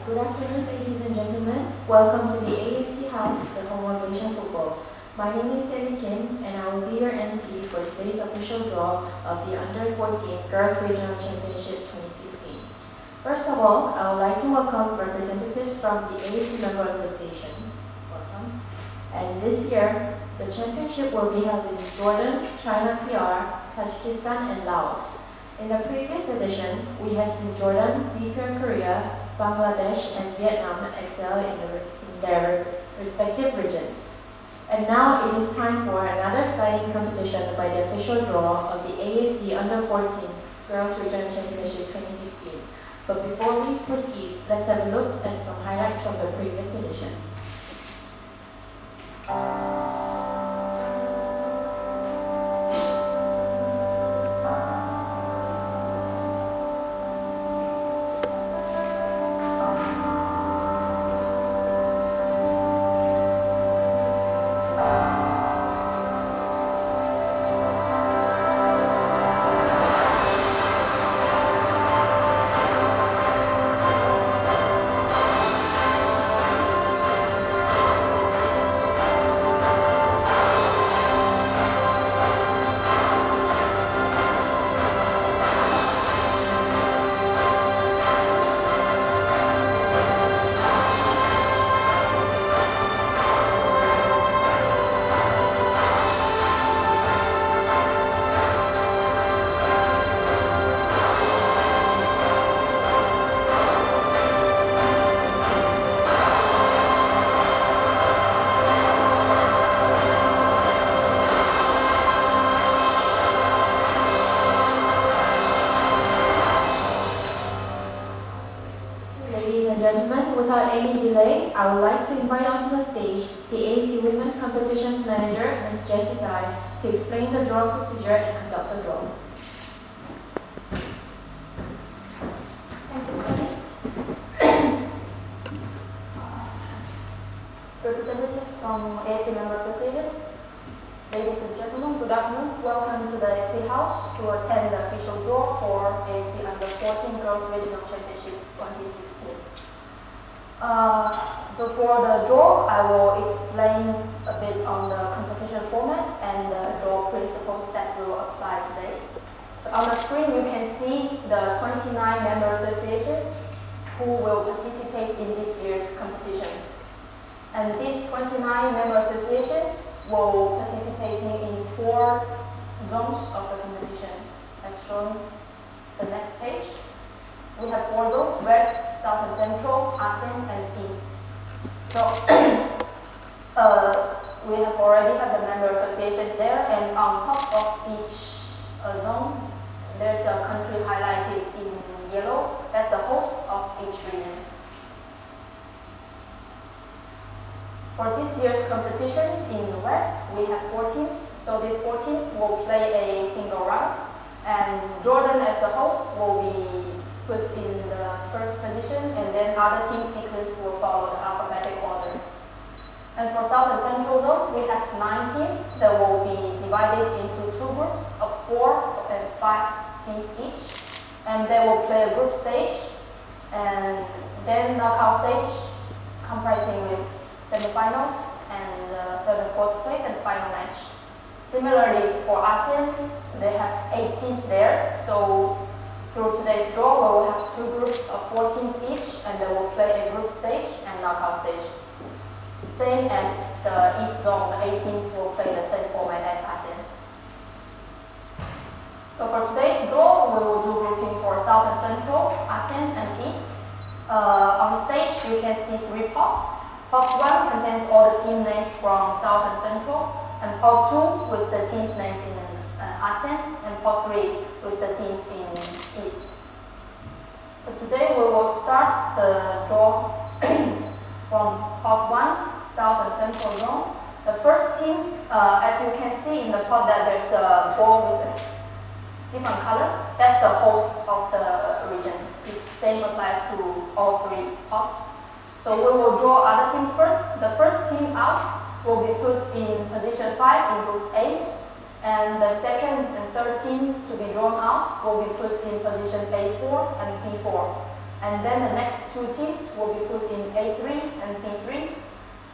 Good afternoon, ladies and gentlemen. Welcome to the AFC House, the home of Asian football. My name is Sammy Kim, and I will be your MC for today's official draw of the Under-14 Girls Regional Championship 2016. First of all, I would like to welcome representatives from the AFC member associations. Welcome. And this year, the championship will be held in Jordan, China PR, Tajikistan, and Laos. In the previous edition, we have seen Jordan, DPR Korea, Bangladesh, and Vietnam excel in their respective regions. And now it is time for another exciting competition by the official draw of the AFC Under-14 Girls Regional Championship 2016. But before we proceed, let's have a look at some highlights from the previous edition. Without any delay, I would like to invite onto the stage the AFC Women's Competitions Manager, Ms. Jessie Dai, to explain the draw procedure and conduct the draw. Thank you, Sunny. Representatives from AFC member associations, ladies and gentlemen, good afternoon. Welcome to the AFC House to attend the official draw for AFC Under-14 Girls Regional Championship 2016. Before the draw, I will explain a bit on the competition format and the draw principles that will apply today. So on the screen, you can see the 29 member associations who will participate in this year's competition. And these 29 member associations will participate in 4 zones of the competition, as shown the next page. We have 4 zones: West, South and Central, ASEAN, and East. So we have already had the member associations there, and on top of each zone, there's a country highlighted in yellow. That's the host of each region. For this year's competition in the West, we have 4 teams. So these 4 teams will play a single round, and Jordan as the host will be put in the first position, and then other team sequence will follow the alphabetic order. And for South and Central Zone, we have 9 teams that will be divided into 2 groups of 4 and 5 teams each, and they will play a group stage, and then knockout stage comprising with semifinals and third and fourth place and final match. Similarly, for ASEAN, they have 8 teams there, so through today's draw, we will have 2 groups of 4 teams each, and they will play a group stage and knockout stage. Same as the East Zone, the 8 teams will play the same format as ASEAN. So for today's draw, we will do grouping for South and Central, ASEAN, and East. On the stage, you can see 3 pots. Pot 1 contains all the team names from South and Central, and pot 2 with the teams names in ASEAN, and pot 3 with the teams in East. So today we will start the draw from pot 1, South and Central Zone. The first team, as you can see in the pot that there's a ball with a different color, that's the host of the region. The same applies to all 3 pots. So we will draw other teams first. The first team out will be put in position 5 in group A, and the second and third team to be drawn out will be put in position A4 and B4. And then the next two teams will be put in A3 and P3.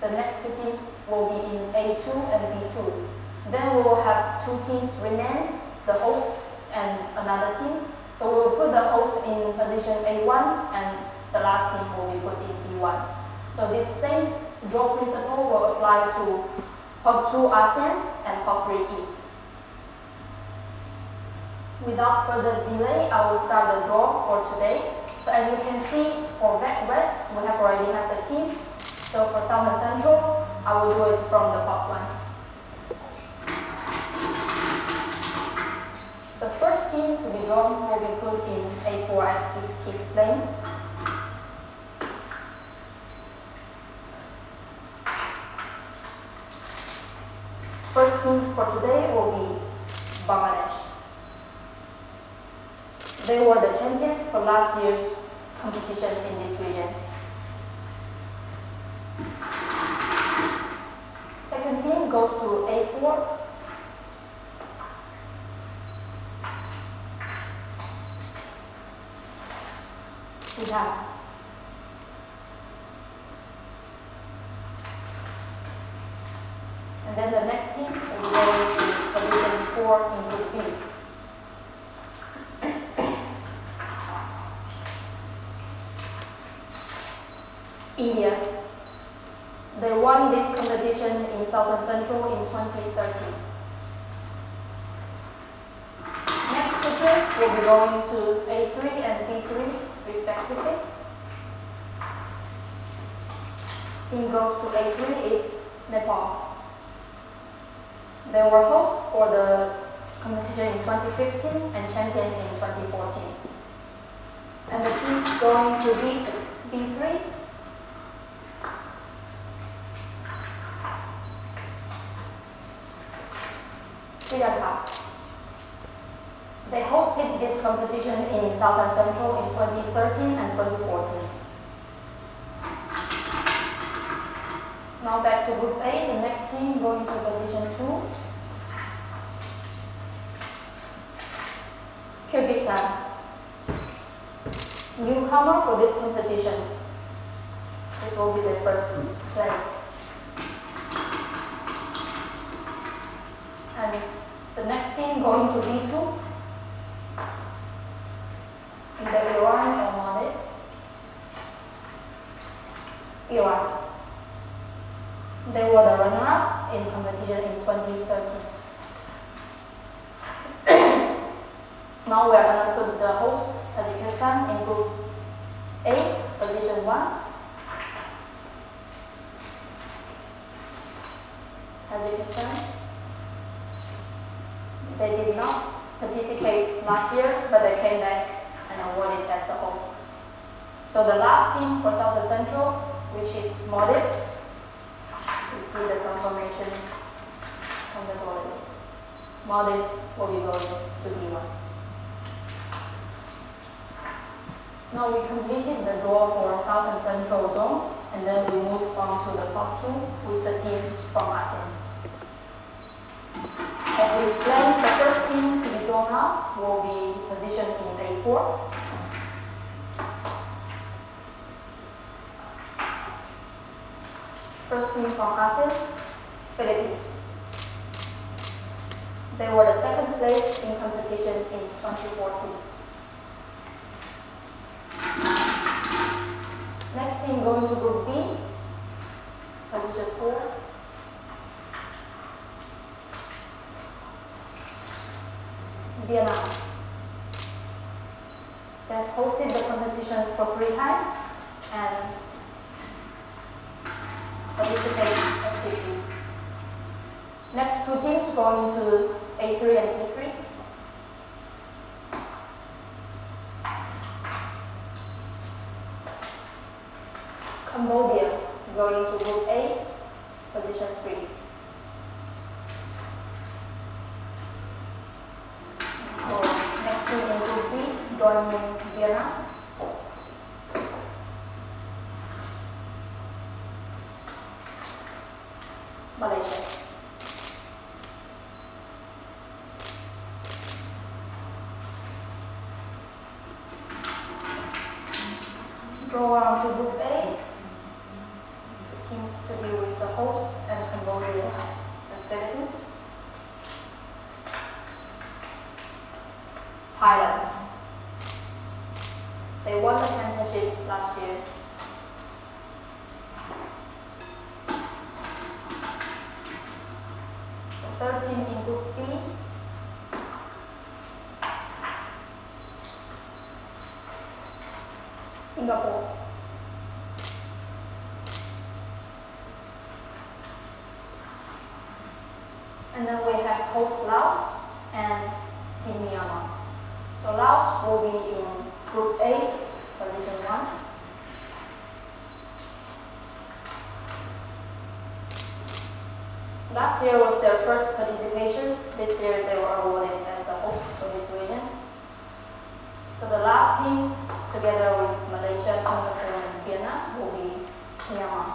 The next two teams will be in A2 and B2. Then we will have two teams remain, the host and another team. So we will put the host in position A1 and the last team will be put in B1. So this same draw principle will apply to Hub 2 ASEAN and Hub 3 East. Without further delay, I will start the draw for today. So as you can see, for West, we have already had the teams. So for South and Central, I will do it from the top one. The first team to be drawn will be put in A4 as is explained. First team for today will be Bangladesh. They were the champion for last year's competition in this region. Second team goes to A4. Bhutan. And then the next team will go to position 4 in Group B. India. They won this competition in South and Central in 2013. Next two teams will be going to A3 and B3 respectively. Team goes to A3 is Nepal. They were hosts for the competition in 2015 and champions in 2014. And the teams going to B3 Sri Lanka. They hosted this competition in South and Central in 2013 and 2014. Now back to Group A, the next team going to position 2. Kyrgyzstan. Newcomer for this competition. This will be their first play. And the next team going to B2. Either Iran or Maldives. Iran. They were the runner-up in competition in 2013. Now we are going to put the host, Tajikistan, in Group A, position 1. Tajikistan. They did not participate last year, but they came back and awarded as the host. So the last team for South and Central, which is Maldives, you see the confirmation on the board. Maldives will be going to B1. Now we completed the draw for South and Central Zone, and then we move on to the top 2 with the teams from ASEAN. As we explained, the first team to be drawn out will be positioned in A4. First team from ASEAN, Philippines. They were the second place in competition in 2014. Next team going to Group B, position 4. Vietnam. They have hosted the competition for 3 times and participate actively. Next 2 teams going to A3 and B3. Cambodia going to Group A, position 3. So next team in Group B joining Vietnam. Malaysia. Go on to Group A. The teams to be with the host and Cambodia and Philippines. Thailand. They won the championship last year. The third team in Group B. Singapore. And then we have host Laos and Team Myanmar. So Laos will be in Group A, position 1. Last year was their first participation. This year they were awarded as the host for this region. So the last team, together with Malaysia, Singapore, and Vietnam, will be Myanmar.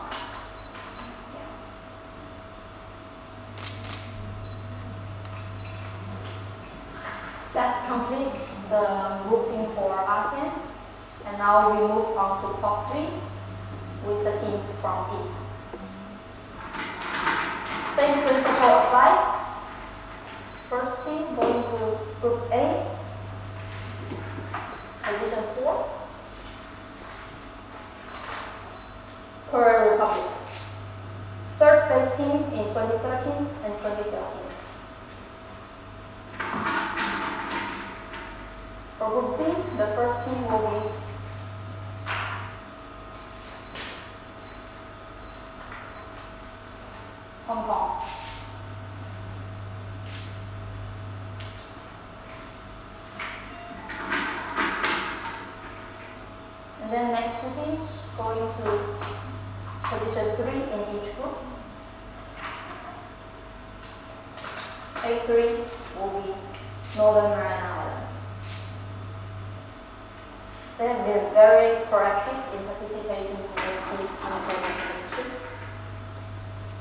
That completes the grouping for ASEAN. And now we move on to top 3 with the teams from East. Same principle applies. First team going to Group A, position 4, Korea Republic. Third place team in 2013 and 2014. For Group B, the first team will be Hong Kong. And then next 2 teams going to position 3 in each group. A3 will be Northern Mariana Islands. They have been very proactive in participating in AFC Under-14 competitions.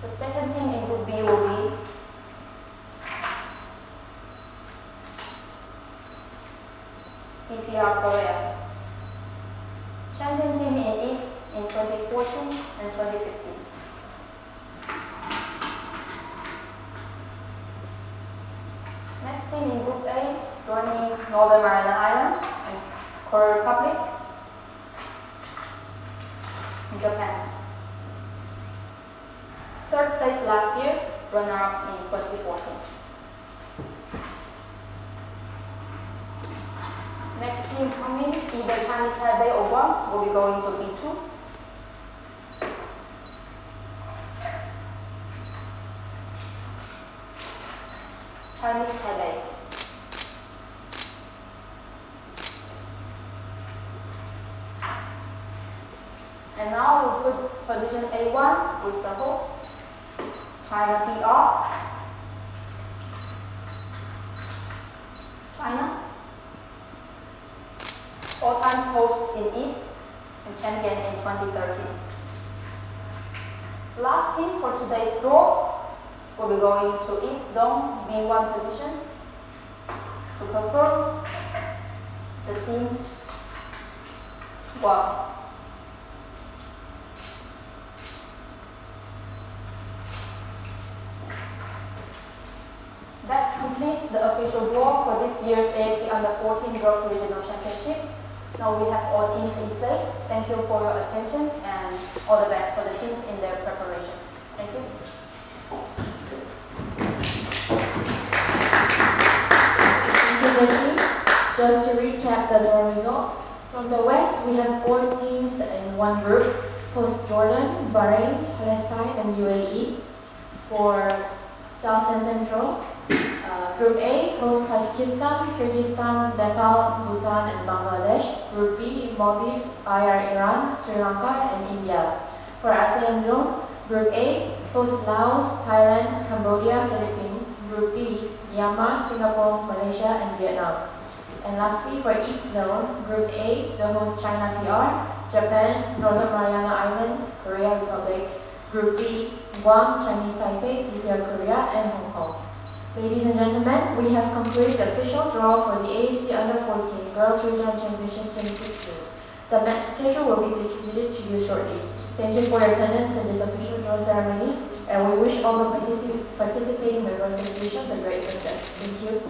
The second team in Group B will be DPR Korea. Champion team in East in 2014 and 2015. Next team in Group A, joining Northern Mariana Island and Korea Republic, Japan. Third place last year, runner-up in 2014. Next team coming, either Chinese Taipei or Guam, will be going to B2. Chinese Taipei. And now we put position A1 with the host, China PR. China. 4 times host in East and champion in 2013. Last team for today's draw will be going to East Zone B1 position to confirm the team Guam. That completes the official draw for this year's AFC Under-14 Girls Regional Championship. Now we have all teams in place. Thank you for your attention and all the best for the teams in their preparation. Thank you. Thank you, Becky. Just to recap the draw results. From the West, we have 4 teams in one group. Host Jordan, Bahrain, Palestine, and UAE. For South and Central, Group A, host Tajikistan, Kyrgyzstan, Nepal, Bhutan, and Bangladesh. Group B, Maldives, IR Iran, Sri Lanka, and India. For ASEAN Zone, Group A, host Laos, Thailand, Cambodia, Philippines. Group B, Myanmar, Singapore, Malaysia, and Vietnam. And lastly, for East Zone, Group A, the host China PR, Japan, Northern Mariana Islands, Korea Republic. Group B, Guam, Chinese Taipei, DPR Korea, and Hong Kong. Ladies and gentlemen, we have completed the official draw for the AFC Under-14 Girls Regional Championship 2016. The match schedule will be distributed to you shortly. Thank you for your attendance in this official draw ceremony, and we wish all the participating member associations a great success. Thank you.